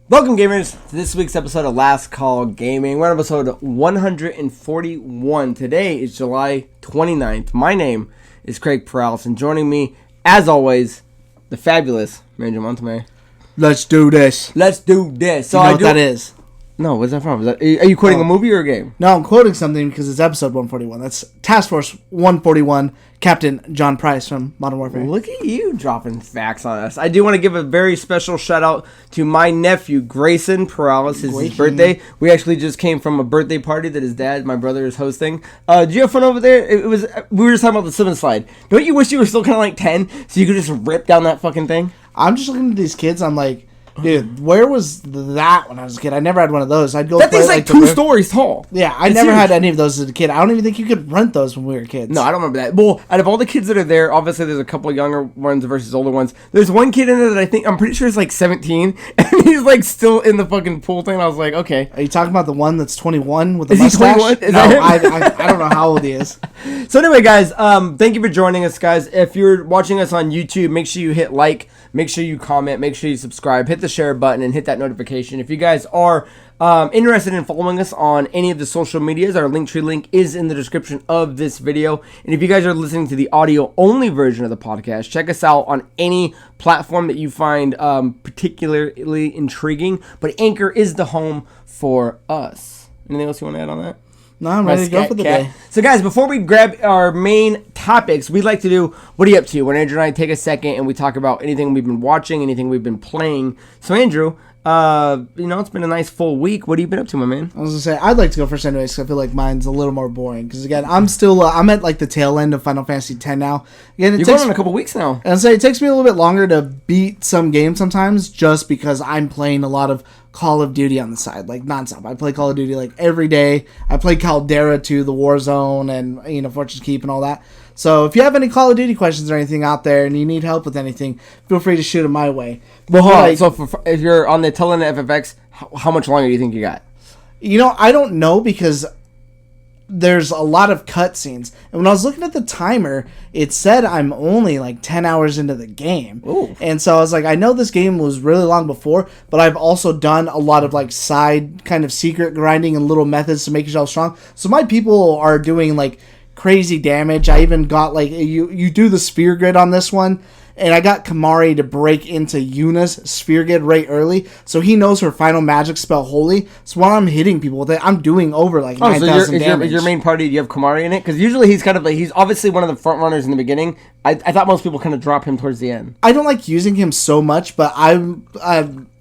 Welcome, gamers, to this week's episode of Last Call Gaming. We're on episode 141. Today is July 29th. My name is Craig Perales, and joining me, as always, the fabulous Ranger Montemayor. Let's do this. Let's do this. So you know what that is? No, what's that from? Are you quoting a movie or a game? No, I'm quoting something because it's episode 141. That's Task Force 141, Captain John Price from Modern Warfare. Look at you dropping facts on us. I do want to give a very special shout out to my nephew, Grayson Perales. It's his birthday. We actually just came from a birthday party that his dad, my brother, is hosting. Did you have fun over there? We were just talking about the slip and slide. Don't you wish you were still kind of like 10 so you could just rip down that fucking thing? I'm just looking at these kids. I'm like, dude, where was that when I was a kid? I never had one of those. I'd go. That thing's like 2 stories tall. Yeah, I never had any of those as a kid. I don't even think you could rent those when we were kids. No, I don't remember that. Well, out of all the kids that are there, obviously there's a couple of younger ones versus older ones. There's one kid in there that I'm pretty sure is like 17, and he's like still in the fucking pool thing. And I was like, okay. Are you talking about the one that's 21 with the mustache? Is he 21? Is no, that him? I don't know how old he is. So anyway, guys, thank you for joining us, guys. If you're watching us on YouTube, make sure you hit like, make sure you comment, make sure you subscribe, hit the share button, and hit that notification. If you guys are interested in following us on any of the social medias, our Linktree link is in the description of this video. And if you guys are listening to the audio-only version of the podcast, check us out on any platform that you find particularly intriguing. But Anchor is the home for us. Anything else you want to add on that? No, I'm ready to go for the day. So, guys, before we grab our main topics, we'd like to do, what are you up to? When Andrew and I take a second and we talk about anything we've been watching, anything we've been playing. So, Andrew, it's been a nice full week. What have you been up to, my man? I was going to say, I'd like to go first anyways, because I feel like mine's a little more boring. Because, again, I'm at, like, the tail end of Final Fantasy X now. Again, You're going on a couple weeks now. And so it takes me a little bit longer to beat some games sometimes, just because I'm playing a lot of Call of Duty on the side, like, nonstop. I play Call of Duty, like, every day. I play Caldera 2, the Warzone, and, Fortress Keep and all that. So if you have any Call of Duty questions or anything out there and you need help with anything, feel free to shoot them my way. Well, hold on. So if you're on the tail end of FFX, how much longer do you think you got? I don't know because there's a lot of cutscenes. And when I was looking at the timer, it said I'm only like 10 hours into the game. Ooh. And so I was like, I know this game was really long before, but I've also done a lot of like side kind of secret grinding and little methods to make yourself strong. So my people are doing like crazy damage. I even got like you do the sphere grid on this one, and I got Kamari to break into Yuna's sphere grid right early, so he knows her final magic spell Holy. So while I'm hitting people with it, I'm doing over like 9,000 damage. Is your main party, do you have Kamari in it? Because usually he's kind of like, he's obviously one of the front runners in the beginning. I thought most people kind of drop him towards the end. I don't like using him so much, but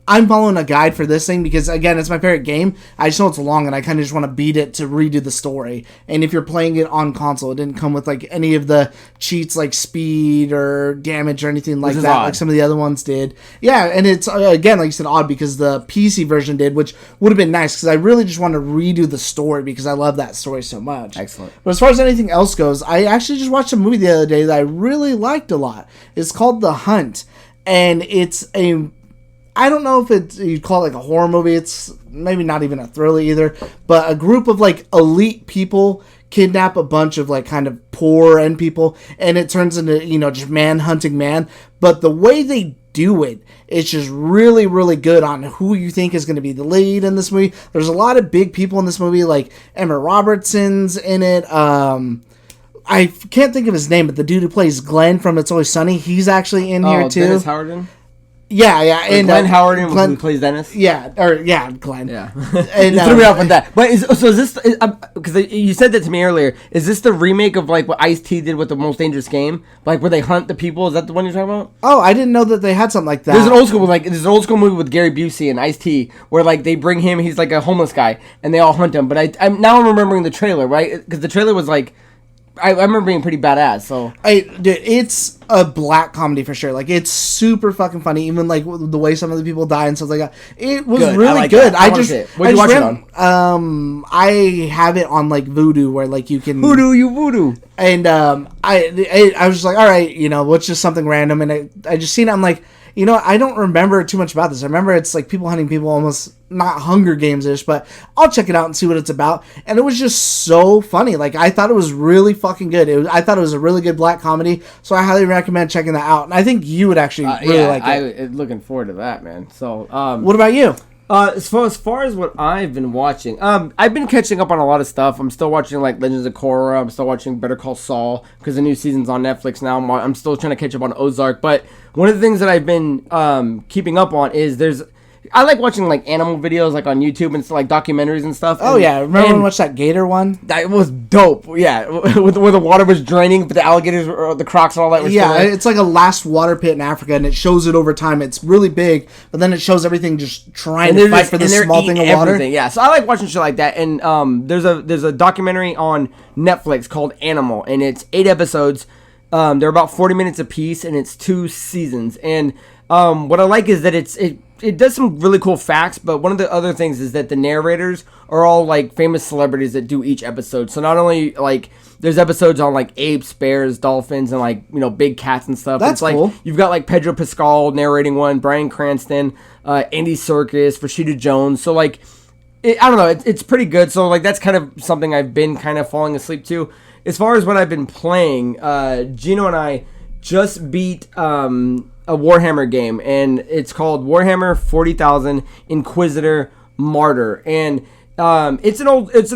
I'm following a guide for this thing because, again, it's my favorite game. I just know it's long, and I kind of just want to beat it to redo the story. And if you're playing it on console, it didn't come with, like, any of the cheats like speed or damage or anything like that, like some of the other ones did. Yeah, and it's, again, like you said, odd because the PC version did, which would have been nice because I really just want to redo the story because I love that story so much. Excellent. But as far as anything else goes, I actually just watched a movie the other day that I really liked a lot. It's called The Hunt, and it's I don't know if you'd call it like a horror movie. It's maybe not even a thriller either. But a group of like elite people kidnap a bunch of like kind of poor end people, and it turns into, just man hunting man. But the way they do it, it's just really, really good on who you think is going to be the lead in this movie. There's a lot of big people in this movie, like Emma Robertson's in it. I can't think of his name, but the dude who plays Glenn from It's Always Sunny, he's actually in here too. Dennis Howard? Yeah, and Glenn Howard, who plays Dennis. Glenn. Yeah, and you threw me off with that. But is this because you said that to me earlier? Is this the remake of like what Ice-T did with The Most Dangerous Game, like where they hunt the people? Is that the one you're talking about? Oh, I didn't know that they had something like that. There's an old school movie with Gary Busey and Ice-T where like they bring him, he's like a homeless guy, and they all hunt him. But I'm remembering the trailer, right? Because the trailer was like, I remember being pretty badass. So, dude, it's a black comedy for sure. Like, it's super fucking funny. Even like the way some of the people die and stuff like that. It was really good. Where'd you watch it on? I have it on like Vudu, where like you can Voodoo. And I was just like, all right, what's just something random, and I just seen it. I'm like, I don't remember too much about this. I remember it's like people hunting people, almost not Hunger Games-ish, but I'll check it out and see what it's about. And it was just so funny. Like, I thought it was really fucking good. I thought it was a really good black comedy, so I highly recommend checking that out. And I think you would actually really like it. I'm looking forward to that, man. So, what about you? As far as what I've been watching, I've been catching up on a lot of stuff. I'm still watching like Legends of Korra. I'm still watching Better Call Saul because the new season's on Netflix now. I'm still trying to catch up on Ozark. But one of the things that I've been keeping up on is I like watching like animal videos like on YouTube and like documentaries and stuff. Oh yeah, remember when we watched that gator one? That was dope. Yeah, where the water was draining, but the alligators, or the crocs, and all that was yeah. It's like a last water pit in Africa, and it shows it over time. It's really big, but then it shows everything just trying to fight for this small thing of water. Yeah, so I like watching shit like that. And there's a documentary on Netflix called Animal, and it's 8 episodes. They're about 40 minutes apiece, and it's 2 seasons. And what I like is that it does some really cool facts, but one of the other things is that the narrators are all like famous celebrities that do each episode. So not only like there's episodes on like apes, bears, dolphins, and like, you know, big cats and stuff. That's like cool. You've got like Pedro Pascal narrating one, Bryan Cranston, Andy Serkis, Rashida Jones. So like I don't know, it's pretty good. So like that's kind of something I've been kind of falling asleep to. As far as what I've been playing, Geno and I just beat a Warhammer game, and it's called Warhammer 40,000 Inquisitor Martyr. And it's an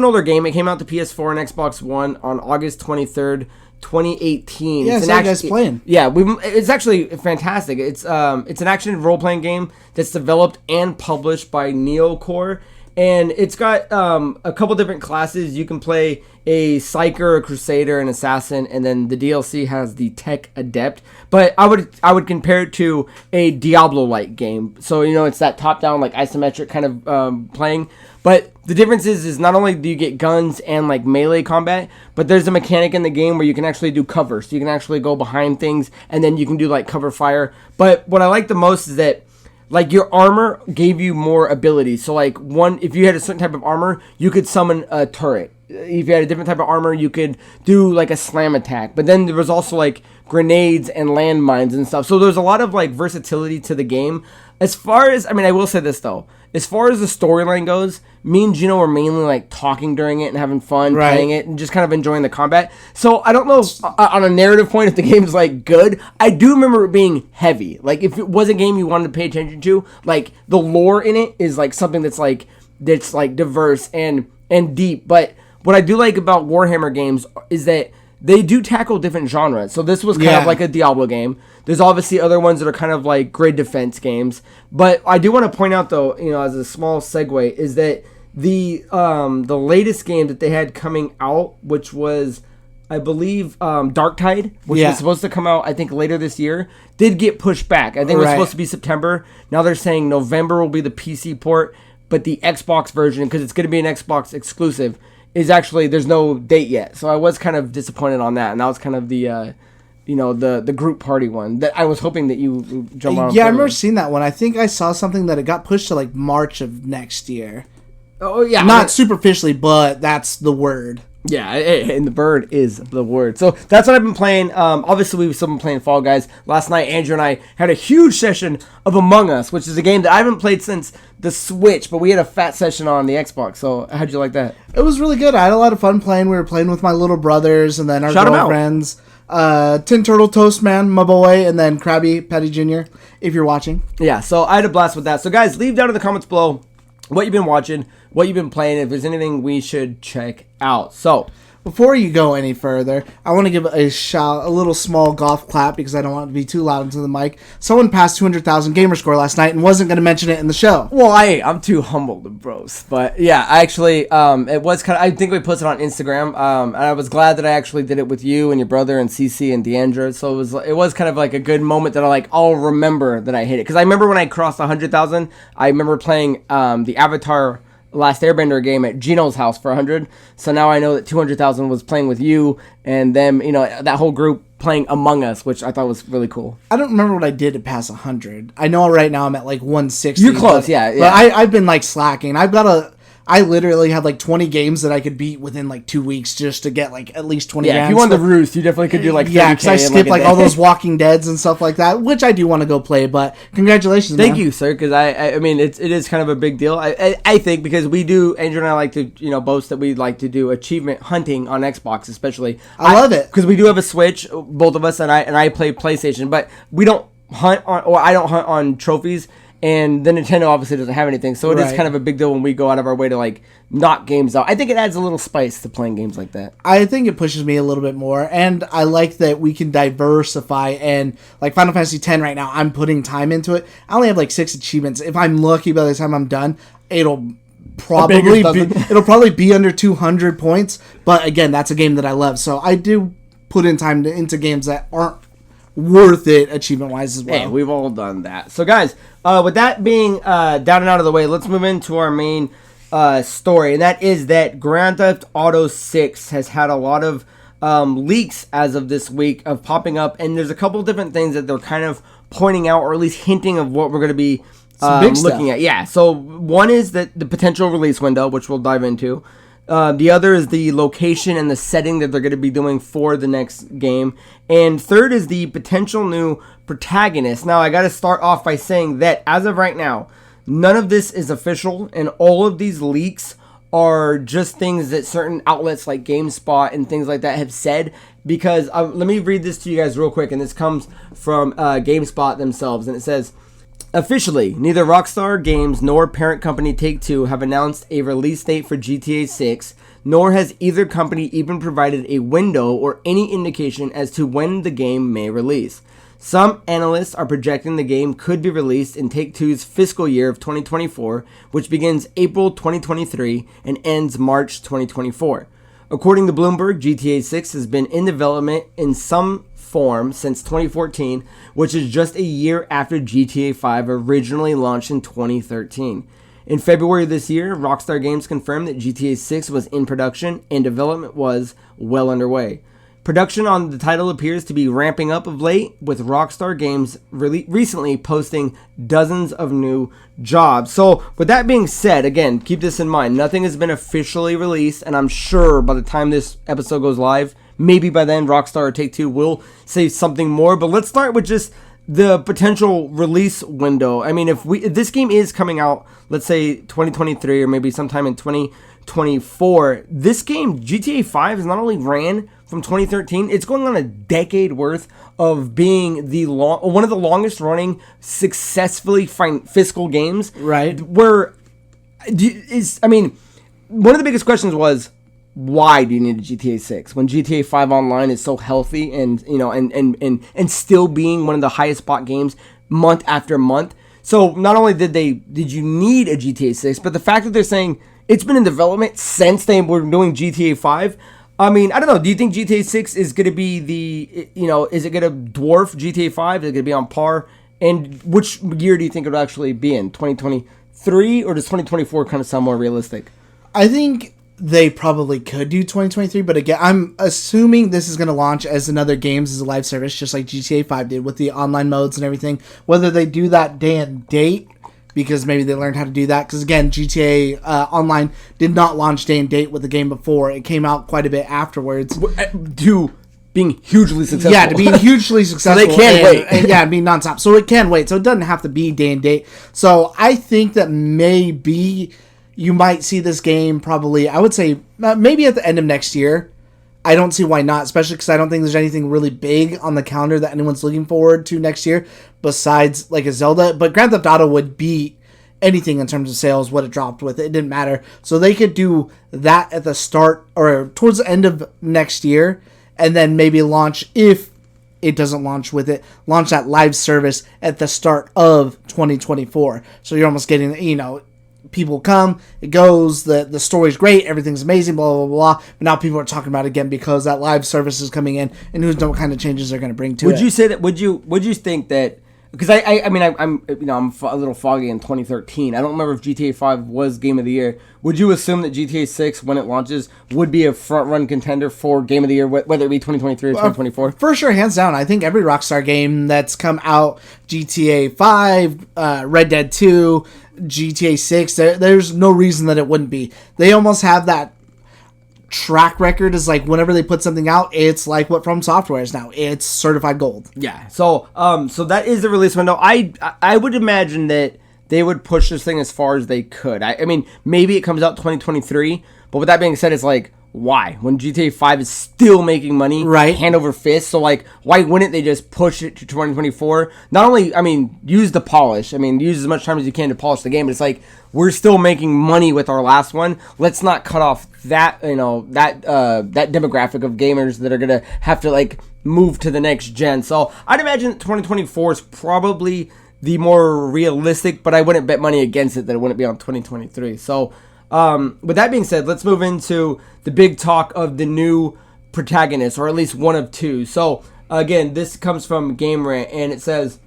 older game. It came out to PS4 and Xbox One on August 23rd, 2018. Yeah, so you guys playing. Yeah, it's actually fantastic. It's an action role-playing game that's developed and published by Neocore. And it's got a couple different classes. You can play a Psyker, a Crusader, an Assassin, and then the DLC has the Tech Adept. But I would compare it to a Diablo-like game. So, you know, it's that top-down, like, isometric kind of playing. But the difference is not only do you get guns and, like, melee combat, but there's a mechanic in the game where you can actually do cover. So you can actually go behind things, and then you can do, like, cover fire. But what I like the most is that like your armor gave you more abilities. So like if you had a certain type of armor, you could summon a turret. If you had a different type of armor, you could do like a slam attack. But then there was also like grenades and landmines and stuff. So there's a lot of like versatility to the game. As far as, I mean, I will say this though. As far as the storyline goes, me and Geno were mainly like talking during it and having fun playing it and just kind of enjoying the combat. So I don't know on a narrative point if the game's like good. I do remember it being heavy. Like if it was a game you wanted to pay attention to, like the lore in it is like something that's like diverse and deep. But what I do like about Warhammer games is that they do tackle different genres. So this was kind of like a Diablo game. There's obviously other ones that are kind of like grid defense games. But I do want to point out though, you know, as a small segue, is that the latest game that they had coming out, which was, I believe, Darktide, which was supposed to come out, I think, later this year, did get pushed back. I think it was supposed to be September. Now they're saying November will be the PC port, but the Xbox version, because it's going to be an Xbox exclusive, is actually, there's no date yet. So I was kind of disappointed on that, and that was kind of the the group party one that I was hoping that you jump on. Yeah, I remember seeing that one. I think I saw something that it got pushed to like March of next year. Oh yeah, not superficially, but that's the word. Yeah, and the bird is the word. So that's what I've been playing. Obviously, we've still been playing Fall Guys. Last night, Andrew and I had a huge session of Among Us, which is a game that I haven't played since the Switch, but we had a fat session on the Xbox. So how'd you like that? It was really good. I had a lot of fun playing. We were playing with my little brothers and then our girlfriends. Tin Turtle Toast Man, my boy, and then Krabby Patty Jr., if you're watching. Yeah, so I had a blast with that. So guys, leave down in the comments below what you've been watching, what you've been playing, if there's anything we should check out. So before you go any further, I want to give a little small golf clap because I don't want it to be too loud into the mic. Someone passed 200,000 gamer score last night and wasn't going to mention it in the show. Well, I'm too humble to boast, but yeah, I actually it was kind of, I think we posted on Instagram, and I was glad that I actually did it with you and your brother and Cece and Deandra. So it was kind of like a good moment that I'll remember that I hit it, because I remember when I crossed 100,000, I remember playing the Avatar Last Airbender game at Geno's house for 100. So now I know that 200,000 was playing with you and them, you know, that whole group playing Among Us, which I thought was really cool. I don't remember what I did to pass 100. I know right now I'm at like 160. You're close, yeah. But I've been like slacking. I literally had like 20 games that I could beat within like 2 weeks just to get like at least 20 games. Yeah, if you won the Roost, you definitely could do like 30K. Yeah, because I skipped like all those Walking Deads and stuff like that, which I do want to go play, but congratulations, man. Thank you, sir, because I mean, it is kind of a big deal. I think because we do, Andrew and I like to, you know, boast that we like to do achievement hunting on Xbox, especially. I love it. Because we do have a Switch, both of us, and I play PlayStation, but we don't hunt on, or I don't hunt on trophies. and the Nintendo obviously doesn't have anything, so it is Right. kind of a big deal when we go out of our way to like knock games out. I think it adds a little spice to playing games like that. I think it pushes me a little bit more, and I like that we can diversify. And like Final Fantasy X right now, I'm putting time into it. I only have like 6 achievements. If I'm lucky, by the time I'm done, it'll probably be under 200 points. But again, that's a game that I love, so I do put in time into games that aren't worth it achievement wise as well. Hey, we've all done that. So guys, with that being down and out of the way, let's move into our main story, and that is that Grand Theft Auto 6 has had a lot of leaks as of this week of popping up, and there's a couple different things that they're kind of pointing out, or at least hinting of what we're going to be looking at. Yeah, so one is that the potential release window, which we'll dive into. The other is the location and the setting that they're going to be doing for the next game. And third is the potential new protagonist. Now, I got to start off by saying that as of right now, none of this is official, and all of these leaks are just things that certain outlets like GameSpot and things like that have said. Because let me read this to you guys real quick, and this comes from GameSpot themselves, and it says, officially, neither Rockstar Games nor parent company Take-Two have announced a release date for GTA 6, nor has either company even provided a window or any indication as to when the game may release. Some analysts are projecting the game could be released in Take-Two's fiscal year of 2024, which begins April 2023 and ends March 2024. According to Bloomberg, GTA 6 has been in development in some form since 2014, which is just a year after GTA 5 originally launched in 2013. In February of this year, Rockstar Games confirmed that GTA 6 was in production and development was well underway. Production on the title appears to be ramping up of late, with Rockstar Games recently posting dozens of new jobs. So, with that being said, again, keep this in mind. Nothing has been officially released, and I'm sure by the time this episode goes live, maybe by then Rockstar or Take-Two will say something more. But let's start with just the potential release window. I mean, if this game is coming out, let's say 2023 or maybe sometime in 2024, this game, GTA 5, is not only ran from 2013, it's going on a decade worth of being one of the longest running successfully fiscal games. Right. One of the biggest questions was, why do you need a GTA 6 when GTA 5 Online is so healthy and and still being one of the highest bought games month after month? So not only did you need a GTA 6, but the fact that they're saying it's been in development since they were doing GTA 5. I mean, I don't know. Do you think GTA 6 is going to be is it going to dwarf GTA 5? Is it going to be on par? And which year do you think it'll actually be in? 2023, or does 2024 kind of sound more realistic? I think they probably could do 2023, but again, I'm assuming this is going to launch as another games as a live service, just like GTA 5 did with the online modes and everything. Whether they do that day and date, because maybe they learned how to do that. Because again, GTA Online did not launch day and date with the game before. It came out quite a bit afterwards. To being hugely successful. Yeah, to being hugely successful. So they can wait. And being nonstop. So it can wait. So it doesn't have to be day and date. So I think that maybe you might see this game probably, I would say, maybe at the end of next year. I don't see why not, especially because I don't think there's anything really big on the calendar that anyone's looking forward to next year besides like a Zelda. But Grand Theft Auto would beat anything in terms of sales, what it dropped with. It didn't matter. So they could do that at the start or towards the end of next year, and then maybe launch, if it doesn't launch with it, launch that live service at the start of 2024. So you're almost getting, people come, it goes, the story's great, everything's amazing, blah, blah, blah, blah. But now people are talking about it again because that live service is coming in, and who knows what kind of changes they're going to bring to it. Would you say that, would you think that, because I'm a little foggy in 2013. I don't remember if GTA 5 was Game of the Year. Would you assume that GTA 6, when it launches, would be a front-run contender for Game of the Year, whether it be 2023 or 2024? For sure, hands down. I think every Rockstar game that's come out, GTA 5, Red Dead 2, GTA 6, there's no reason that it wouldn't be. They almost have that track record, is like whenever they put something out, it's like what From Software is now. It's certified gold. Yeah. So that is the release window. I would imagine that they would push this thing as far as they could. I mean, maybe it comes out 2023, but with that being said, it's like, why? When GTA 5 is still making money, right, hand over fist. So like, why wouldn't they just push it to 2024? Not only, I mean, use the polish. I mean, use as much time as you can to polish the game. But it's like, we're still making money with our last one. Let's not cut off that, that demographic of gamers that are gonna have to like move to the next gen. So I'd imagine 2024 is probably the more realistic, but I wouldn't bet money against it that it wouldn't be on 2023. So. With that being said, let's move into the big talk of the new protagonist, or at least one of two. So, again, this comes from Gamertag, and it says,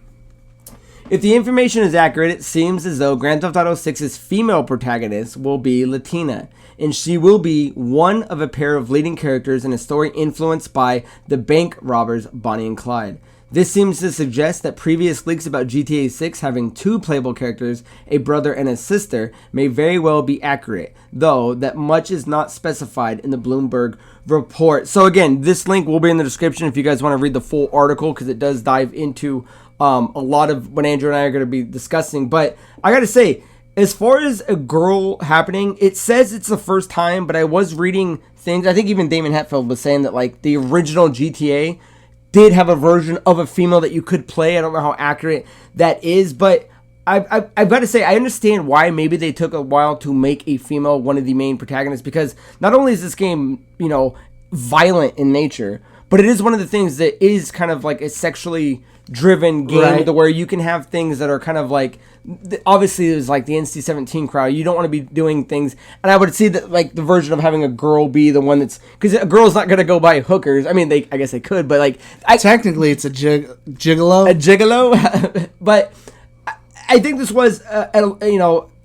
if the information is accurate, it seems as though Grand Theft Auto 6's female protagonist will be Latina, and she will be one of a pair of leading characters in a story influenced by the bank robbers Bonnie and Clyde. This seems to suggest that previous leaks about GTA 6 having two playable characters, a brother and a sister, may very well be accurate, though that much is not specified in the Bloomberg report. So again, this link will be in the description if you guys want to read the full article, because it does dive into a lot of what Andrew and I are going to be discussing. But I got to say, as far as a girl happening, it says it's the first time, but I was reading things. I think even Damon Hetfield was saying that like the original GTA did have a version of a female that you could play. I don't know how accurate that is, but I've got to say, I understand why maybe they took a while to make a female one of the main protagonists, because not only is this game, violent in nature, but it is one of the things that is kind of like a sexually driven game, right, where you can have things that are kind of like, obviously there's like the NC-17 crowd. You don't want to be doing things, and I would see that like the version of having a girl be the one that's, because a girl's not going to go buy hookers. I mean, I guess they could, but like technically it's a gigolo. A gigolo, but I think this was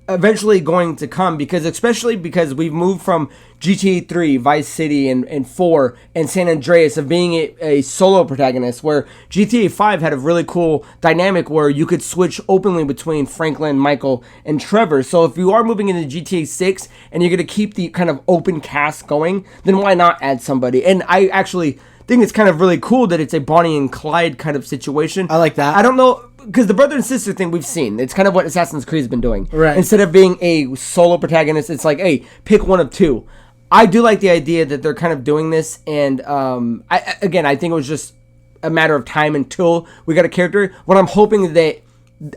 eventually going to come, especially because we've moved from GTA 3, Vice City, and 4, and San Andreas of being a solo protagonist, where GTA 5 had a really cool dynamic where you could switch openly between Franklin, Michael, and Trevor. So if you are moving into GTA 6 and you're going to keep the kind of open cast going, then why not add somebody? And I actually think it's kind of really cool that it's a Bonnie and Clyde kind of situation. I like that. I don't know, because the brother and sister thing we've seen, it's kind of what Assassin's Creed's been doing. Right. Instead of being a solo protagonist, it's like, hey, pick one of two. I do like the idea that they're kind of doing this, and I think it was just a matter of time until we got a character. What I'm hoping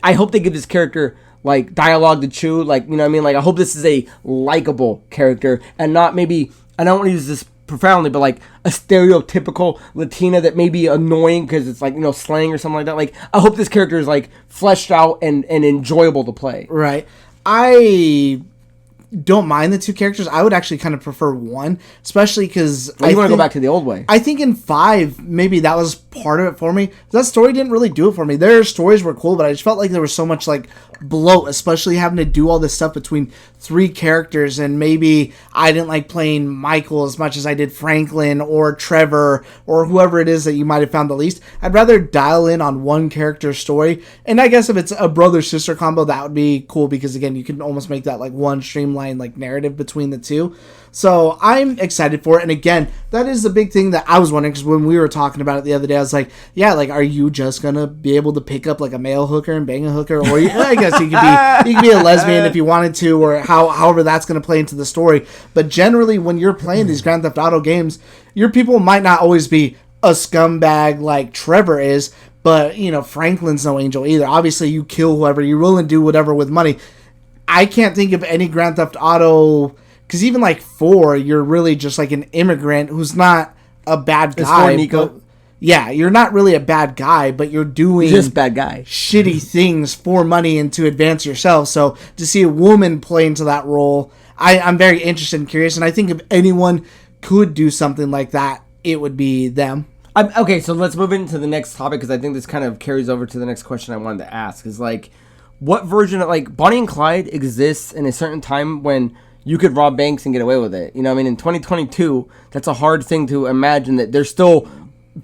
I hope they give this character like dialogue to chew, like, you know what I mean? Like, I hope this is a likable character and not maybe, I don't want to use this profoundly, but like a stereotypical Latina that may be annoying because it's like, slang or something like that. Like, I hope this character is like fleshed out and enjoyable to play. Right. I don't mind the two characters. I would actually kind of prefer one, especially because you want to go back to the old way. I think in 5, maybe that was part of it for me. That story didn't really do it for me. Their stories were cool, but I just felt like there was so much like bloat, especially having to do all this stuff between 3 characters, and maybe I didn't like playing Michael as much as I did Franklin or Trevor or whoever it is that you might have found the least. I'd rather dial in on one character story, and I guess if it's a brother-sister combo, that would be cool, because again, you can almost make that like one streamlined like narrative between the two. So I'm excited for it. And again, that is the big thing that I was wondering, because when we were talking about it the other day, I was like, yeah, like, are you just gonna be able to pick up like a male hooker and bang a hooker, or I guess you could be a lesbian if you wanted to, or however that's gonna play into the story. But generally, when you're playing these Grand Theft Auto games, your people might not always be a scumbag like Trevor is, but Franklin's no angel either. Obviously, you kill whoever, you're willing to do whatever with money. I can't think of any Grand Theft Auto, because even like 4, you're really just like an immigrant who's not a bad guy. Nico. Yeah, you're not really a bad guy, but you're doing just bad guy shitty things for money and to advance yourself. So to see a woman play into that role, I'm very interested and curious. And I think if anyone could do something like that, it would be them. Okay, so let's move into the next topic, because I think this kind of carries over to the next question I wanted to ask. Is like, what version of like Bonnie and Clyde exists in a certain time when you could rob banks and get away with it? In 2022, that's a hard thing to imagine, that there's still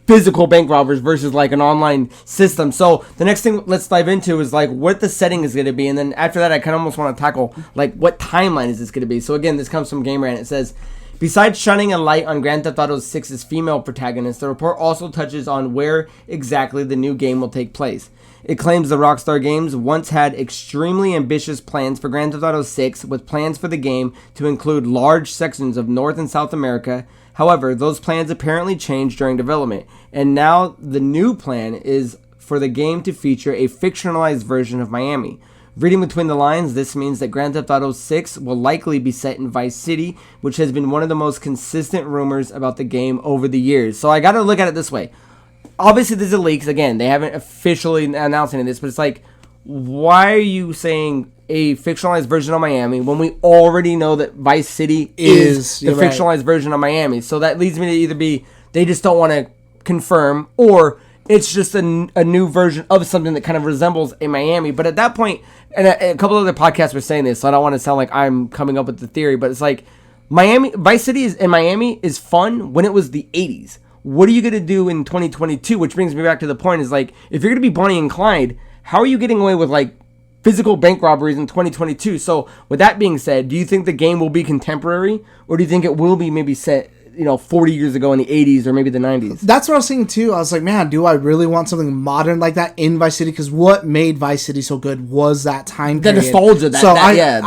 physical bank robbers versus like an online system. So the next thing let's dive into is like what the setting is going to be, and then after that I kind of almost want to tackle like what timeline is this going to be. So again, this comes from Gamer, and it says, besides shining a light on Grand Theft Auto 6's female protagonist, the report also touches on where exactly the new game will take place. It claims the Rockstar Games once had extremely ambitious plans for Grand Theft Auto 6, with plans for the game to include large sections of North and South America. However, those plans apparently changed during development, and now the new plan is for the game to feature a fictionalized version of Miami. Reading between the lines, this means that Grand Theft Auto 6 will likely be set in Vice City, which has been one of the most consistent rumors about the game over the years. So I gotta look at it this way. Obviously, there's a leaks. Again, they haven't officially announced any of this, but it's like, why are you saying a fictionalized version of Miami when we already know that Vice City is the fictionalized version of Miami? So that leads me to either be they just don't want to confirm, or it's just a new version of something that kind of resembles a Miami. But at that point, and a couple other podcasts were saying this, so I don't want to sound like I'm coming up with the theory, but it's like Vice City and Miami is fun when it was the 80s. What are you going to do in 2022? Which brings me back to the point is like, if you're going to be Bonnie and Clyde, how are you getting away with like physical bank robberies in 2022? So with that being said, do you think the game will be contemporary, or do you think it will be maybe set 40 years ago in the 80s or maybe the 90s? That's what I was thinking too. I was like, man, do I really want something modern like that in Vice City? Because what made Vice City so good was that time period. The nostalgia.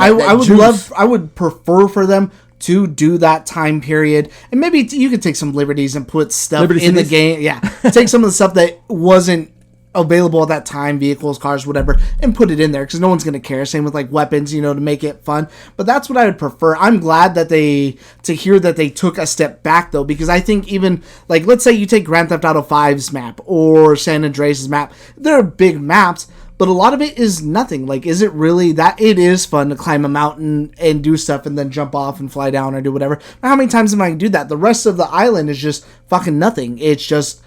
I would prefer for them to do that time period, and maybe you could take some liberties and put stuff in the game. Yeah, take some of the stuff that wasn't available at that time, vehicles, cars, whatever, and put it in there because no one's gonna care. Same with like weapons, to make it fun. But that's what I would prefer. I'm glad that to hear that they took a step back though, because I think even like, let's say you take Grand Theft Auto 5's map or San Andreas' map, they're big maps, but a lot of it is nothing. Like, is it really that? It is fun to climb a mountain and do stuff and then jump off and fly down or do whatever. But how many times am I going to do that? The rest of the island is just fucking nothing. It's just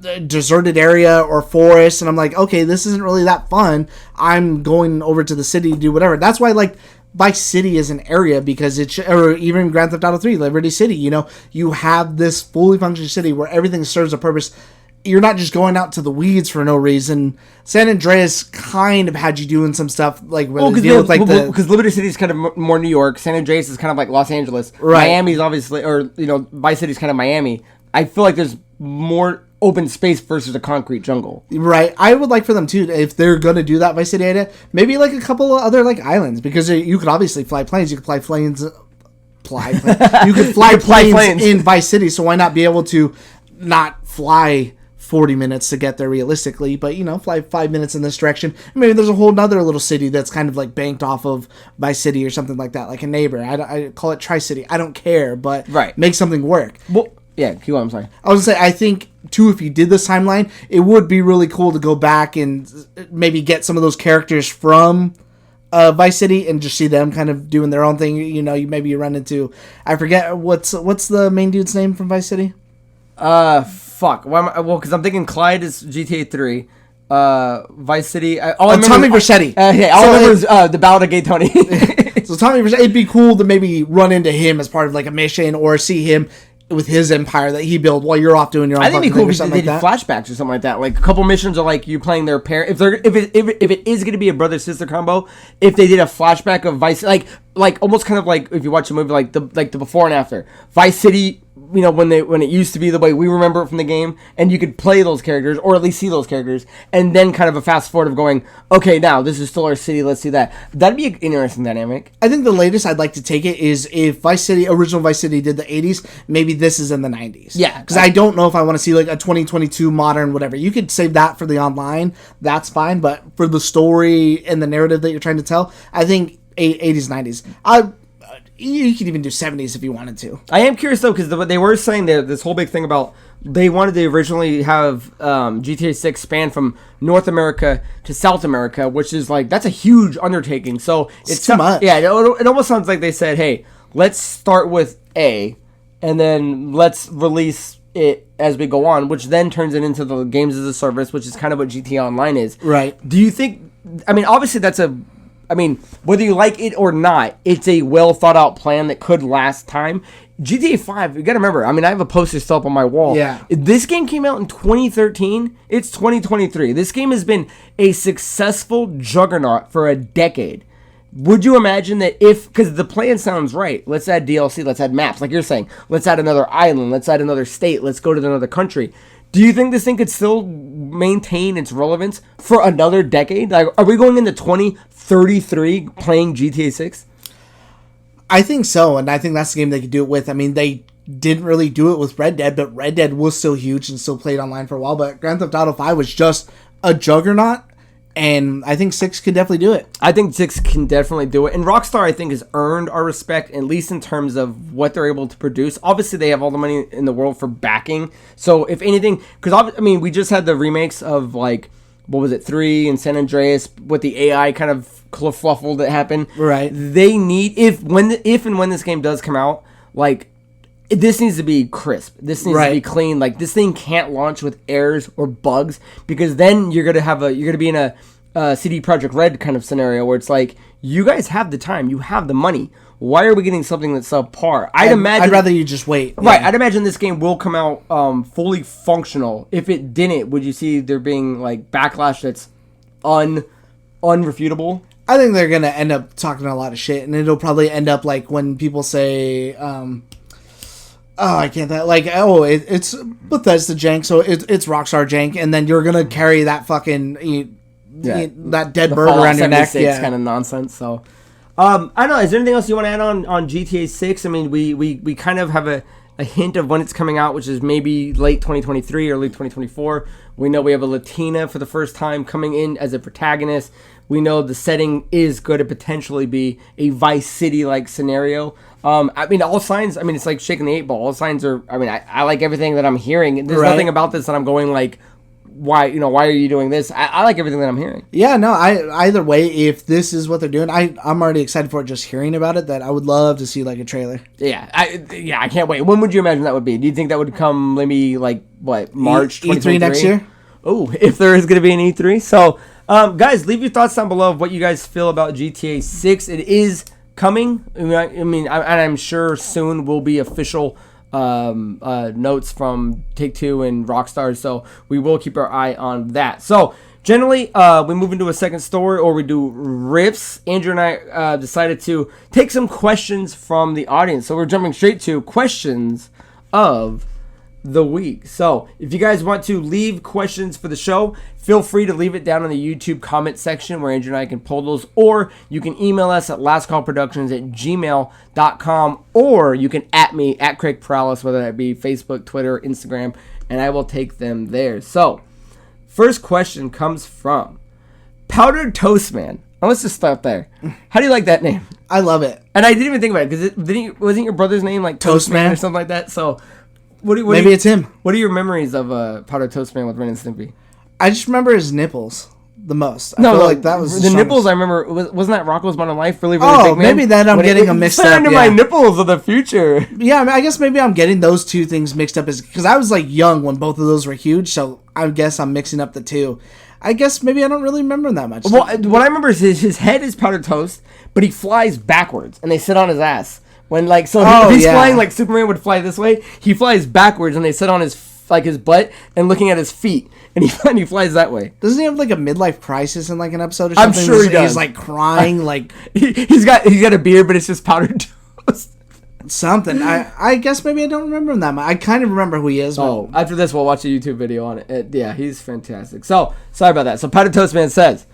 a deserted area or forest. And I'm like, okay, this isn't really that fun. I'm going over to the city to do whatever. That's why, like, Vice City is an area, because or even Grand Theft Auto 3, Liberty City, you have this fully functioning city where everything serves a purpose. You're not just going out to the weeds for no reason. San Andreas kind of had you doing some stuff like because Liberty City is kind of more New York. San Andreas is kind of like Los Angeles. Right. Miami's obviously, or Vice City is kind of Miami. I feel like there's more open space versus a concrete jungle. Right. I would like for them too, if they're gonna do that Vice City idea, maybe like a couple of other like islands, because you could obviously fly planes. You could fly planes. You could fly planes in Vice City. So why not be able to not fly 40 minutes to get there realistically, but fly 5 minutes in this direction. Maybe there's a whole nother little city that's kind of like banked off of Vice City or something like that, like a neighbor. I call it Tri-City. I don't care, but make something work. Well, yeah, keep on, I'm sorry. I was gonna say, I think too, if you did this timeline, it would be really cool to go back and maybe get some of those characters from Vice City and just see them kind of doing their own thing. You maybe you run into, I forget what's the main dude's name from Vice City. Fuck. Why am I? Well, because I'm thinking Clyde is GTA 3. Vice City. Tommy Vercetti. All I remember is the Ballad of Gay Tony. So Tommy Vercetti, it'd be cool to maybe run into him as part of like a mission, or see him with his empire that he built while you're off doing your own. I think it'd be cool if they did flashbacks or something like that. Like a couple missions are like you playing their pair. If it is going to be a brother sister combo, if they did a flashback of Vice, like almost kind of like if you watch a movie like the before and after Vice City. When it used to be the way we remember it from the game, and you could play those characters, or at least see those characters, and then kind of a fast forward of going, okay, now this is still our city, let's do that. That'd be an interesting dynamic. I think the latest I'd like to take it is if original Vice City did the 80s, maybe this is in the 90s. Yeah. Because I don't know if I want to see like a 2022 modern whatever. You could save that for the online, that's fine, but for the story and the narrative that you're trying to tell, I think 80s, 90s. You could even do 70s if you wanted to. I am curious though, because they were saying that this whole big thing about they wanted to originally have GTA 6 span from North America to South America, which is like, that's a huge undertaking. So it's too much. Yeah, it almost sounds like they said, hey, let's start with A, and then let's release it as we go on, which then turns it into the games as a service, which is kind of what GTA Online is. Right. Do you think? Obviously whether you like it or not, it's a well thought out plan that could last time. GTA 5, you gotta remember, I have a poster still up on my wall. Yeah. This game came out in 2013. It's 2023. This game has been a successful juggernaut for a decade. Would you imagine that because the plan sounds right, let's add DLC, let's add maps, like you're saying, let's add another island, let's add another state, let's go to another country. Do you think this thing could still maintain its relevance for another decade? Like, are we going into 2033 playing GTA 6? I think so, and I think that's the game they could do it with. I mean, they didn't really do it with Red Dead, but Red Dead was still huge and still played online for a while. But Grand Theft Auto 5 was just a juggernaut, and I think 6 could definitely do it. I think 6 can definitely do it. And Rockstar, I think, has earned our respect, at least in terms of what they're able to produce. Obviously, they have all the money in the world for backing. So, if anything, because, I mean, we just had the remakes of, like, what was it, 3 and San Andreas with the AI kind of kerfluffle that happened. Right. They need, if and when this game does come out, like, this needs to be crisp. This needs to be clean. Like, this thing can't launch with errors or bugs, because then you're gonna be in a CD Projekt Red kind of scenario where it's like, you guys have the time, you have the money. Why are we getting something that's subpar? I'd rather you just wait. Right. Yeah. I'd imagine this game will come out fully functional. If it didn't, would you see there being like backlash that's unrefutable? I think they're gonna end up talking a lot of shit, and it'll probably end up like when people say, I can't that like, it's Bethesda jank, so it's Rockstar jank, and then you're gonna carry that fucking that dead bird around your neck, kind of nonsense. So, I don't know. Is there anything else you want to add on GTA 6? I mean, we kind of have a hint of when it's coming out, which is maybe late 2023, early 2024. We know we have a Latina for the first time coming in as a protagonist. We know the setting is going to potentially be a Vice City-like scenario. I mean, all signs, I mean, it's like shaking the 8 ball. All signs are, I mean, I like everything that I'm hearing. There's nothing about this that I'm going like, why are you doing this? I like everything that I'm hearing. Yeah, no, either way, if this is what they're doing, I'm already excited for it just hearing about it, that I would love to see like a trailer. Yeah, I can't wait. When would you imagine that would be? Do you think that would come maybe like, what, March 2023? E3 next year? Oh, if there is going to be an E3. So, guys, leave your thoughts down below of what you guys feel about GTA 6. It is coming. I mean, I'm sure soon will be official notes from Take-Two and Rockstar, so we will keep our eye on that. So generally, we move into a second story, or we do riffs. Andrew and I decided to take some questions from the audience, so we're jumping straight to questions of the week. So if you guys want to leave questions for the show, feel free to leave it down in the YouTube comment section where Andrew and I can pull those, or you can email us at lastcallproductions@gmail.com, or you can at me at Craig Perales, whether that be Facebook, Twitter, Instagram, and I will take them there. So first question comes from Powdered Toast Man. Now let's just start there. How do you like that name? I love it. And I didn't even think about it, because wasn't your brother's name like Toast Man or something like that? So maybe it's him. What are your memories of Powdered Toast Man with Ren and Stimpy? I just remember his nipples the most. I feel like that was the nipples. I remember, wasn't that Rocco's Modern Life really big, man? Maybe then I'm getting them mixed up. Into my nipples of the future. Yeah, I mean, I guess maybe I'm getting those two things mixed up, because I was like young when both of those were huge. So I guess I'm mixing up the two. I guess maybe I don't really remember that much. Well, what I remember is his head is powdered toast, but he flies backwards, and they sit on his ass. When if he's flying like Superman would fly this way, he flies backwards, and they sit on his butt and looking at his feet, and he flies that way. Doesn't he have like a midlife crisis in like an episode or something? I'm sure he does. He's like crying, like he's got a beard, but it's just powdered toast. Something. I guess maybe I don't remember him that much. I kind of remember who he is. Oh, after this, we'll watch a YouTube video on it. Yeah, he's fantastic. So sorry about that. So Powdered Toast Man says,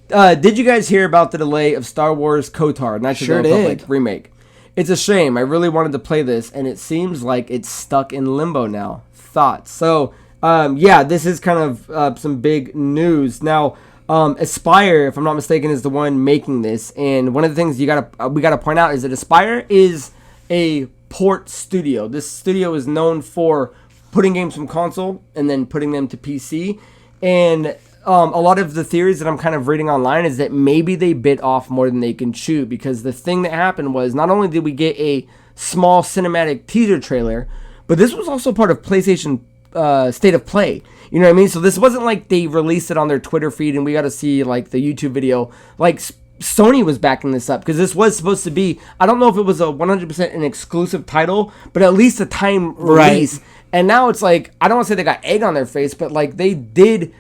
did you guys hear about the delay of Star Wars KOTOR, Knights of the Republic remake? It's a shame. I really wanted to play this, and it seems like it's stuck in limbo now. Thoughts? So, yeah, this is kind of some big news. Now, Aspire, if I'm not mistaken, is the one making this, and one of the things we gotta point out is that Aspire is a port studio. This studio is known for putting games from console and then putting them to PC, and a lot of the theories that I'm kind of reading online is that maybe they bit off more than they can chew, because the thing that happened was not only did we get a small cinematic teaser trailer, but this was also part of PlayStation State of Play. You know what I mean? So this wasn't like they released it on their Twitter feed and we got to see like the YouTube video. Like Sony was backing this up, because this was supposed to be, I don't know if it was a 100% an exclusive title, but at least a time release. Right. And now it's like, I don't want to say they got egg on their face, but like they did,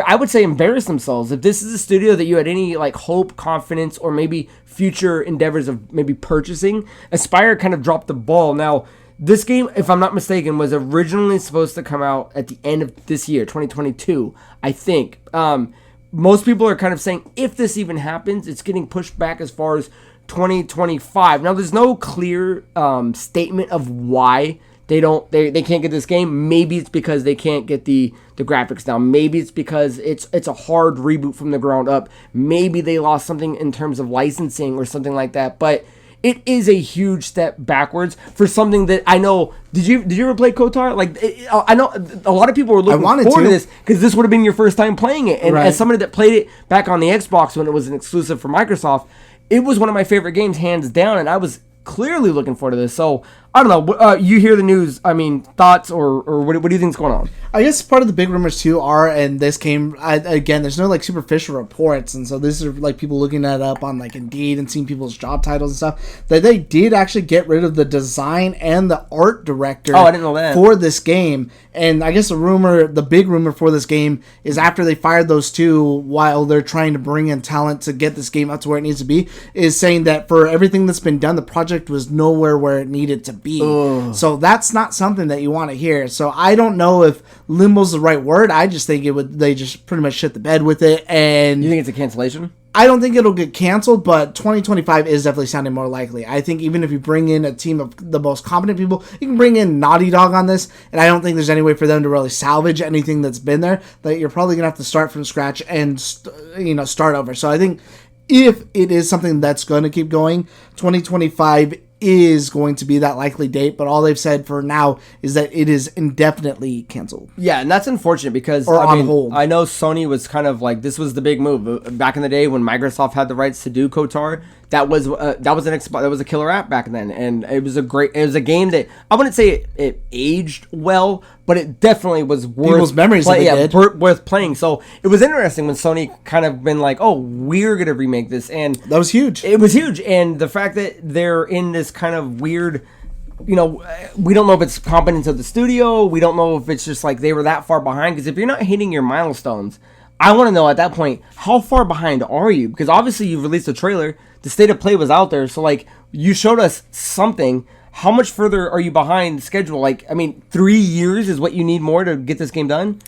I would say, embarrass themselves. If this is a studio that you had any like hope, confidence, or maybe future endeavors of maybe purchasing, Aspire kind of dropped the ball. Now, This game, if I'm not mistaken, was originally supposed to come out at the end of this year, 2022, I think. Most people are kind of saying if this even happens, it's getting pushed back as far as 2025. Now, there's no clear statement of why they can't get this game. Maybe it's because they can't get the graphics down. Maybe it's because it's a hard reboot from the ground up. Maybe they lost something in terms of licensing or something like that. But it is a huge step backwards for something that I know. Did you ever play KOTOR? I know a lot of people were looking forward to this because this would have been your first time playing it. And as somebody that played it back on the Xbox when it was an exclusive for Microsoft, it was one of my favorite games, hands down. And I was clearly looking forward to this. So I don't know. You hear the news. I mean, thoughts or what do you think's going on? I guess part of the big rumors too are, and this came again. There's no like superficial reports, and so this is like people looking that up on like Indeed and seeing people's job titles and stuff. That they did actually get rid of the design and the art director. Oh, I didn't know that. For this game. And I guess the big rumor for this game is after they fired those two while they're trying to bring in talent to get this game up to where it needs to be, is saying that for everything that's been done, the project was nowhere where it needed to be. Ugh. So that's not something that you want to hear. So I don't know if limbo's the right word. I just think they just pretty much shit the bed with it. And you think it's a cancellation? I don't think it'll get canceled, but 2025 is definitely sounding more likely. I think even if you bring in a team of the most competent people, you can bring in Naughty Dog on this, and I don't think there's any way for them to really salvage anything that's been there. That you're probably going to have to start from scratch and start over. So I think if it is something that's going to keep going, 2025 is going to be that likely date, but all they've said for now is that it is indefinitely canceled. Yeah, and that's unfortunate because on hold. I know Sony was kind of like, this was the big move back in the day when Microsoft had the rights to do KOTOR. That was a killer app back then, and it was a game that I wouldn't say it aged well, but it definitely was worth people's memories worth playing. So it was interesting when Sony kind of been like, oh, we're gonna remake this, and that was huge. It was huge, and the fact that they're in this kind of weird, we don't know if it's competence of the studio. We don't know if it's just like they were that far behind. Because if you're not hitting your milestones, I want to know at that point, how far behind are you? Because obviously you've released a trailer. The state of play was out there. So like you showed us something. How much further are you behind schedule? 3 years is what you need more to get this game done?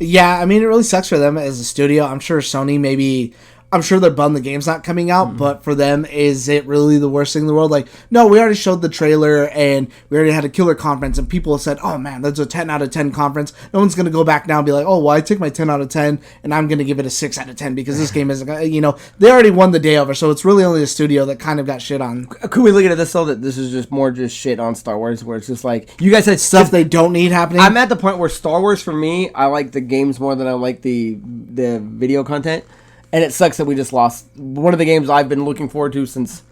Yeah, I mean, it really sucks for them as a studio. I'm sure Sony I'm sure they're bummed the game's not coming out, but for them, is it really the worst thing in the world? Like, no, we already showed the trailer, and we already had a killer conference, and people said, oh man, that's a 10 out of 10 conference. No one's going to go back now and be like, oh, well, I took my 10 out of 10, and I'm going to give it a 6 out of 10 because this game isn't, they already won the day over, so it's really only the studio that kind of got shit on. Could we look at this, though, that this is just more just shit on Star Wars, where it's just like, you guys said stuff they don't need happening? I'm at the point where Star Wars, for me, I like the games more than I like the video content. And it sucks that we just lost one of the games I've been looking forward to since,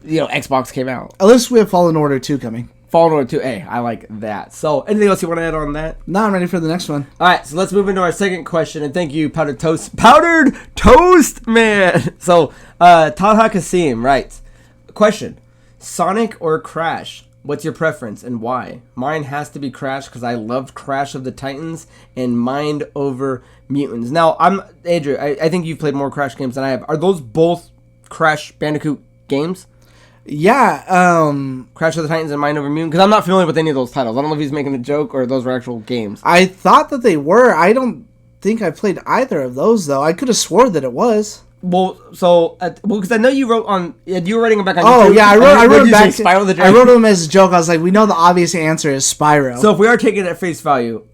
Xbox came out. At least we have Fallen Order 2 coming. Fallen Order 2, hey, I like that. So, anything else you want to add on that? No, I'm ready for the next one. All right, so let's move into our second question. And thank you, Powdered Toast Man. So, Taha Kasim writes, question, Sonic or Crash? What's your preference and why? Mine has to be Crash because I loved Crash of the Titans and Mind Over Mutants. Now, Andrew, I think you've played more Crash games than I have. Are those both Crash Bandicoot games? Yeah. Crash of the Titans and Mind Over Mutants? Because I'm not familiar with any of those titles. I don't know if he's making a joke or those were actual games. I thought that they were. I don't think I played either of those, though. I could have swore that it was. Well, because I know you wrote on, you were writing them back on YouTube. Oh, yeah, I wrote them back. I wrote them as a joke. I was like, we know the obvious answer is Spyro. So if we are taking it at face value,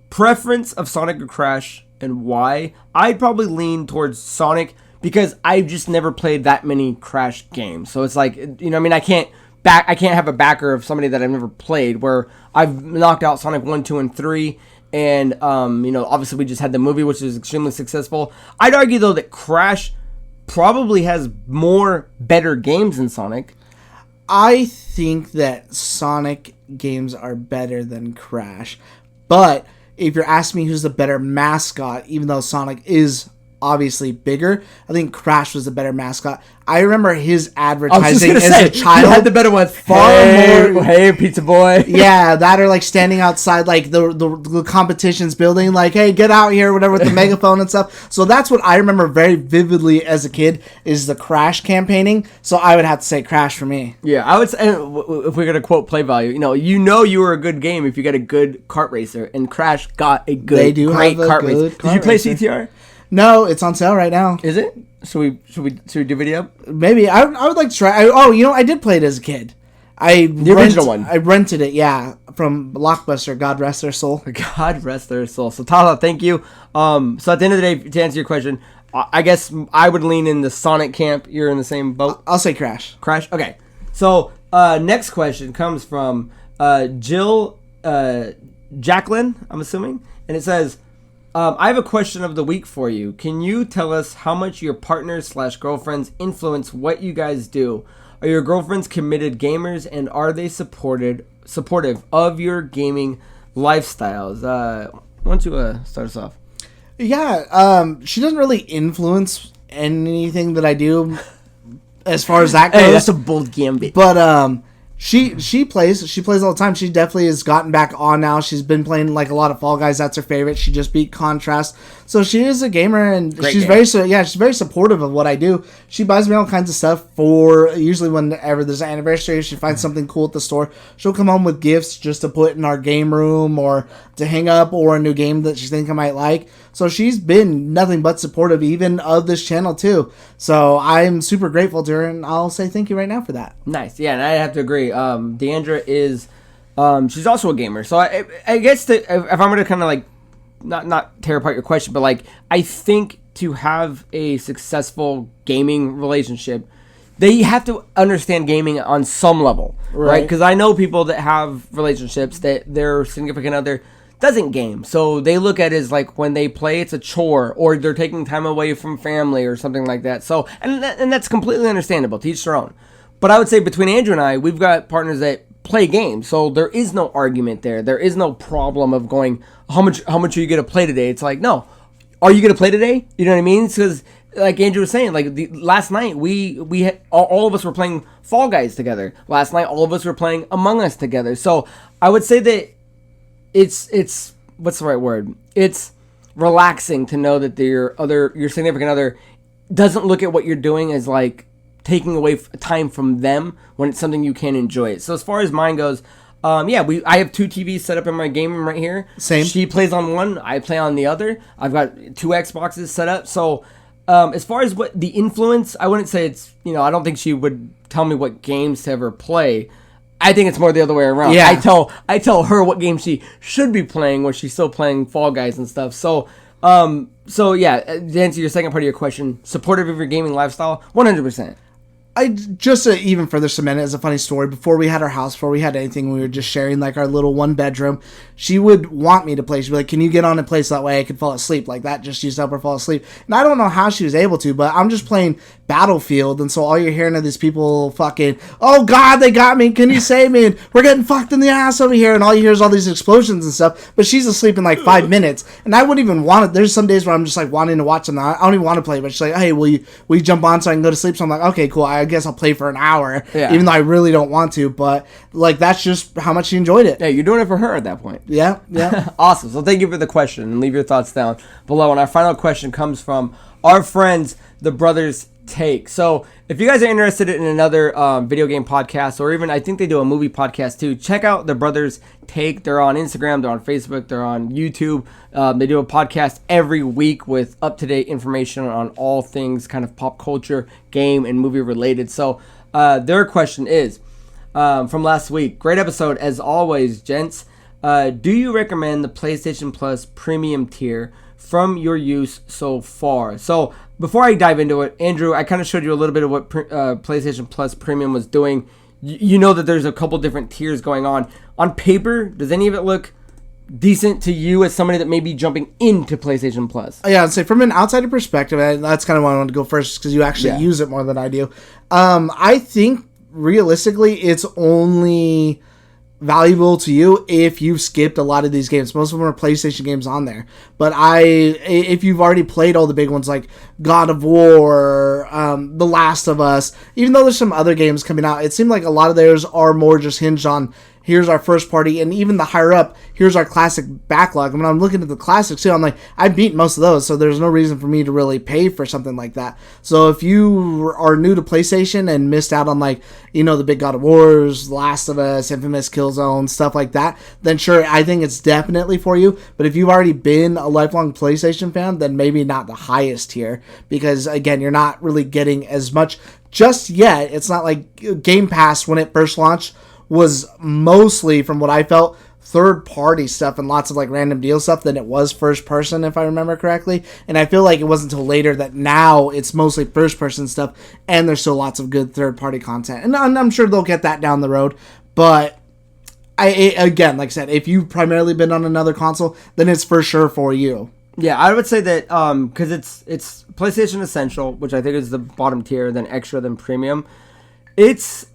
preference of Sonic or Crash and why? I'd probably lean towards Sonic because I've just never played that many Crash games. So it's like, I can't have a backer of somebody that I've never played where I've knocked out Sonic 1, 2, and 3. And, obviously we just had the movie, which was extremely successful. I'd argue, though, that Crash probably has more better games than Sonic. I think that Sonic games are better than Crash. But if you're asking me who's the better mascot, even though Sonic is obviously bigger. I think Crash was a better mascot. I remember his advertising as a child. You had the better ones. More. Hey, pizza boy. Yeah, that are like standing outside like the competitions building, like, hey, get out here, whatever, with the megaphone and stuff. So that's what I remember very vividly as a kid is the Crash campaigning. So I would have to say Crash for me. Yeah, I would say, if we're gonna quote play value, you were a good game if you got a good kart racer, and Crash got a great kart racer. Did you play CTR? No, it's on sale right now. Is it? Should we divvy up? Maybe. I would like to try. I did play it as a kid. The original one. I rented it, yeah, from Blockbuster. God rest their soul. God rest their soul. So Tala, thank you. So at the end of the day, to answer your question, I guess I would lean in the Sonic camp. You're in the same boat. I'll say Crash. Crash. Okay. So next question comes from Jill Jacqueline, I'm assuming, and it says, I have a question of the week for you. Can you tell us how much your partners/girlfriends influence what you guys do? Are your girlfriends committed gamers, and are they supportive of your gaming lifestyles? Why don't you start us off? Yeah, she doesn't really influence anything that I do as far as that goes. Hey, that's a bold gambit. But She plays all the time. She definitely has gotten back on now. She's been playing like a lot of Fall Guys. That's her favorite. She just beat Contrast. So she is a gamer, and she's very supportive of what I do. She buys me all kinds of stuff for usually whenever there's an anniversary. If she finds something cool at the store, she'll come home with gifts just to put in our game room or to hang up, or a new game that she thinks I might like. So she's been nothing but supportive, even of this channel too. So I'm super grateful to her, and I'll say thank you right now for that. Nice. Yeah, and I have to agree. Deandra is, she's also a gamer. So I guess if I'm going to kind of like, not tear apart your question, but like, I think to have a successful gaming relationship, they have to understand gaming on some level, right? Because I know people that have relationships that their significant other doesn't game, so they look at it as like when they play, it's a chore, or they're taking time away from family or something like that. So, and that's completely understandable. To each their own. But I would say between Andrew and I, we've got partners that play games, so there is no argument there. There is no problem of going, how much are you going to play today? It's like, no, are you going to play today? You know what I mean? Because like Andrew was saying, like last night we had, all of us were playing Fall Guys together. Last night all of us were playing Among Us together. So I would say that it's what's the right word? It's relaxing to know that your significant other doesn't look at what you're doing as like taking away time from them when it's something you can enjoy it. So as far as mine goes, I have 2 TVs set up in my game room right here. Same. She plays on one, I play on the other. I've got 2 Xboxes set up. So as far as what the influence, I wouldn't say it's, I don't think she would tell me what games to ever play. I think it's more the other way around. Yeah. I tell her what game she should be playing when she's still playing Fall Guys and stuff. So yeah, to answer your second part of your question, supportive of your gaming lifestyle, 100%. Just to even further cement it as a funny story, before we had our house, before we had anything, we were just sharing like our little 1 bedroom. She would want me to play. She'd be like, can you get on and play so that way I could fall asleep? Like that just used to help her fall asleep. And I don't know how she was able to, but I'm just playing Battlefield, and so all you're hearing are these people fucking, oh god, they got me, can you save me? And we're getting fucked in the ass over here, and all you hear is all these explosions and stuff, but she's asleep in like 5 minutes. And I wouldn't even want it. There's some days where I'm just like wanting to watch something. I don't even want to play, but she's like, hey, will you jump on so I can go to sleep? So I'm like, okay, cool, I guess I'll play for an hour, even though I really don't want to, but like that's just how much she enjoyed it. Yeah, you're doing it for her at that point. Yeah. Awesome. So thank you for the question, and leave your thoughts down below. And our final question comes from our friends, the Brothers Take. So if you guys are interested in another video game podcast, or even I think they do a movie podcast too, check out the Brothers Take. They're on Instagram, they're on Facebook, they're on YouTube. They do a podcast every week with up-to-date information on all things kind of pop culture, game, and movie related. So their question is from last week. Great episode as always, gents. Do you recommend the PlayStation Plus Premium tier from your use so far? So before I dive into it, Andrew, I kind of showed you a little bit of what PlayStation Plus Premium was doing. You know that there's a couple different tiers going on. On paper, does any of it look decent to you as somebody that may be jumping into PlayStation Plus? Yeah, I'd say from an outsider perspective, that's kind of why I wanted to go first, because you actually use it more than I do. I think realistically, it's only valuable to you if you've skipped a lot of these games. Most of them are PlayStation games on there. But if you've already played all the big ones like God of War, The Last of Us, even though there's some other games coming out, it seemed like a lot of theirs are more just hinged on here's our first party, and even the higher up, here's our classic backlog. And when I'm looking at the classics too, I'm like, I beat most of those, so there's no reason for me to really pay for something like that. So if you are new to PlayStation and missed out on like, the big God of Wars, Last of Us, Infamous, Killzone, stuff like that, then sure, I think it's definitely for you. But if you've already been a lifelong PlayStation fan, then maybe not the highest tier, because again, you're not really getting as much just yet. It's not like Game Pass when it first launched was mostly, from what I felt, third-party stuff and lots of like random deal stuff than it was first-person, if I remember correctly. And I feel like it wasn't until later that now it's mostly first-person stuff, and there's still lots of good third-party content. And I'm sure they'll get that down the road. But again, like I said, if you've primarily been on another console, then it's for sure for you. Yeah, I would say that because it's PlayStation Essential, which I think is the bottom tier, then Extra, then Premium.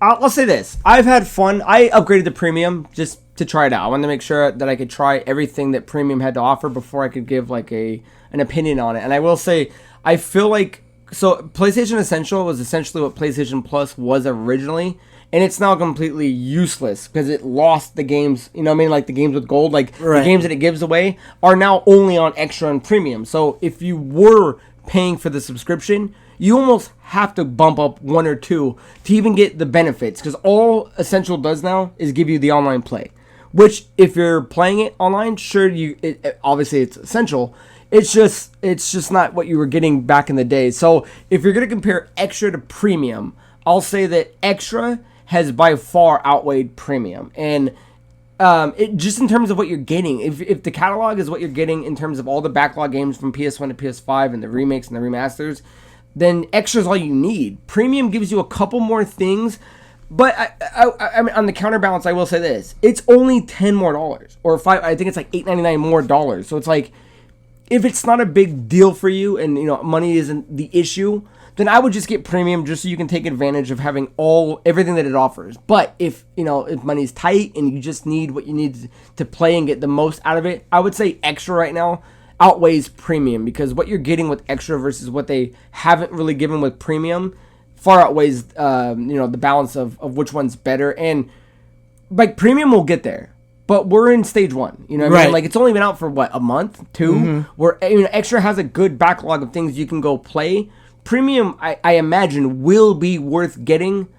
I'll say this. I've had fun. I upgraded to Premium just to try it out. I wanted to make sure that I could try everything that Premium had to offer before I could give like an opinion on it. And I will say, I feel like, so PlayStation Essential was essentially what PlayStation Plus was originally, and it's now completely useless because it lost the games, like the games with gold, like right. The games that it gives away are now only on Extra and Premium. So if you were paying for the subscription, you almost have to bump up one or two to even get the benefits, because all Essential does now is give you the online play, which if you're playing it online, sure, obviously it's Essential. It's just not what you were getting back in the day. So if you're going to compare Extra to Premium, I'll say that Extra has by far outweighed Premium. And it just in terms of what you're getting, if the catalog is what you're getting in terms of all the backlog games from PS1 to PS5 and the remakes and the remasters, then Extra is all you need. Premium gives you a couple more things, but I mean, on the counterbalance, I will say this: it's only $10 more, or $5. I think it's like $8.99 more. So it's like, if it's not a big deal for you, and money isn't the issue, then I would just get Premium just so you can take advantage of having everything that it offers. But if money's tight and you just need what you need to play and get the most out of it, I would say Extra right now outweighs Premium, because what you're getting with Extra versus what they haven't really given with Premium far outweighs the balance of which one's better. And like Premium will get there, but we're in stage one. What I mean? Like, it's only been out for what, a month, two? Mm-hmm. Where Extra has a good backlog of things you can go play. Premium, I imagine, will be worth getting,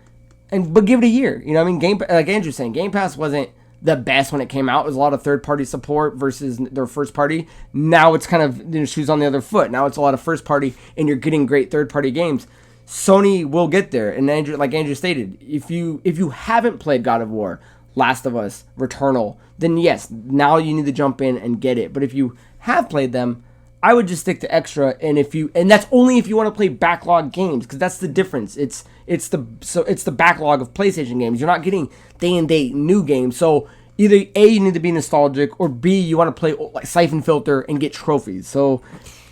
but give it a year. Like Andrew's saying, Game Pass wasn't the best when it came out. It was a lot of third-party support versus their first-party. Now it's kind of shoes on the other foot. Now it's a lot of first-party, and you're getting great third-party games. Sony will get there, and like Andrew stated, if you haven't played God of War, Last of Us, Returnal, then yes, now you need to jump in and get it. But if you have played them, I would just stick to Extra, and that's only if you want to play backlog games, because that's the difference. It's the backlog of PlayStation games. You're not getting day and date new games. So either A, you need to be nostalgic, or B, you want to play like Siphon Filter and get trophies. So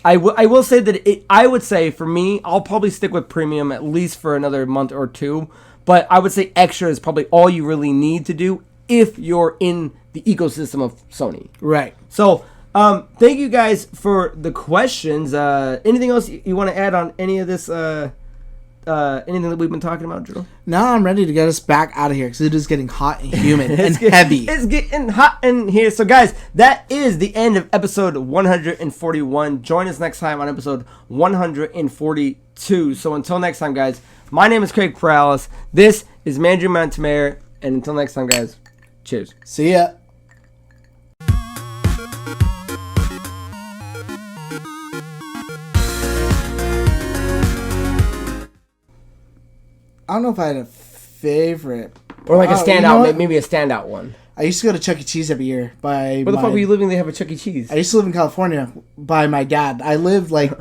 I will say that I would say for me, I'll probably stick with Premium at least for another month or two. But I would say Extra is probably all you really need to do if you're in the ecosystem of Sony. Right. So thank you guys for the questions. Anything else you want to add on any of this? Anything that we've been talking about, Drew? Now I'm ready to get us back out of here because it is getting hot and humid and heavy. It's getting hot in here. So, guys, that is the end of episode 141. Join us next time on episode 142. So, until next time, guys, my name is Craig Perales. This is Mandrew Montemayor. And until next time, guys, cheers. See ya. I don't know if I had a favorite. Or like a standout, maybe a standout one. I used to go to Chuck E. Cheese every year. Where the fuck were you living? They have a Chuck E. Cheese. I used to live in California by my dad. I lived like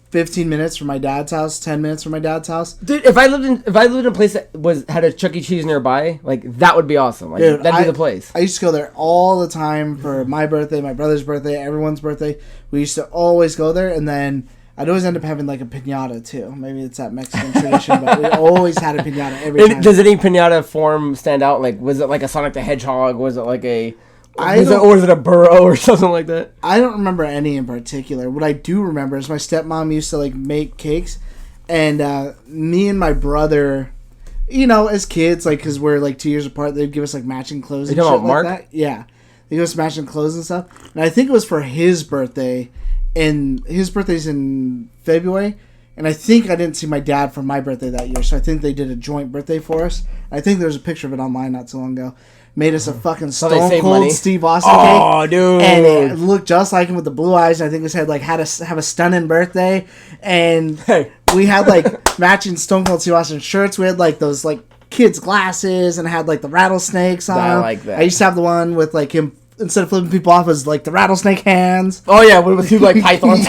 15 minutes from my dad's house, 10 minutes from my dad's house. Dude, if I lived in a place that had a Chuck E. Cheese nearby, like that would be awesome. Like, dude, that'd be the place. I used to go there all the time for my birthday, my brother's birthday, everyone's birthday. We used to always go there, and then I'd always end up having like a piñata too. Maybe it's that Mexican tradition, but we always had a piñata every time. Does any piñata form stand out? Like, was it like a Sonic the Hedgehog? Was it like a... or was it a burrow or something like that? I don't remember any in particular. What I do remember is my stepmom used to like make cakes, and me and my brother, you know, as kids, like, because we're like 2 years apart, they'd give us like matching clothes and shit like Mark? that. Yeah, they give us matching clothes and stuff. And I think it was for his birthday, and his birthday's in February. And I think I didn't see my dad for my birthday that year, so I think they did a joint birthday for us. I think there's a picture of it online not too long ago. Made us a fucking Stone Cold Steve Austin cake. Oh, dude. And it looked just like him with the blue eyes. I think it said, like, had to have a stunning birthday. And we had, like, matching Stone Cold Steve Austin shirts. We had, like, those, like, kids' glasses and had, like, the rattlesnakes on. I like that. I used to have the one with, like, him, instead of flipping people off, as like, the rattlesnake hands. Oh, yeah, with two, like, pythons.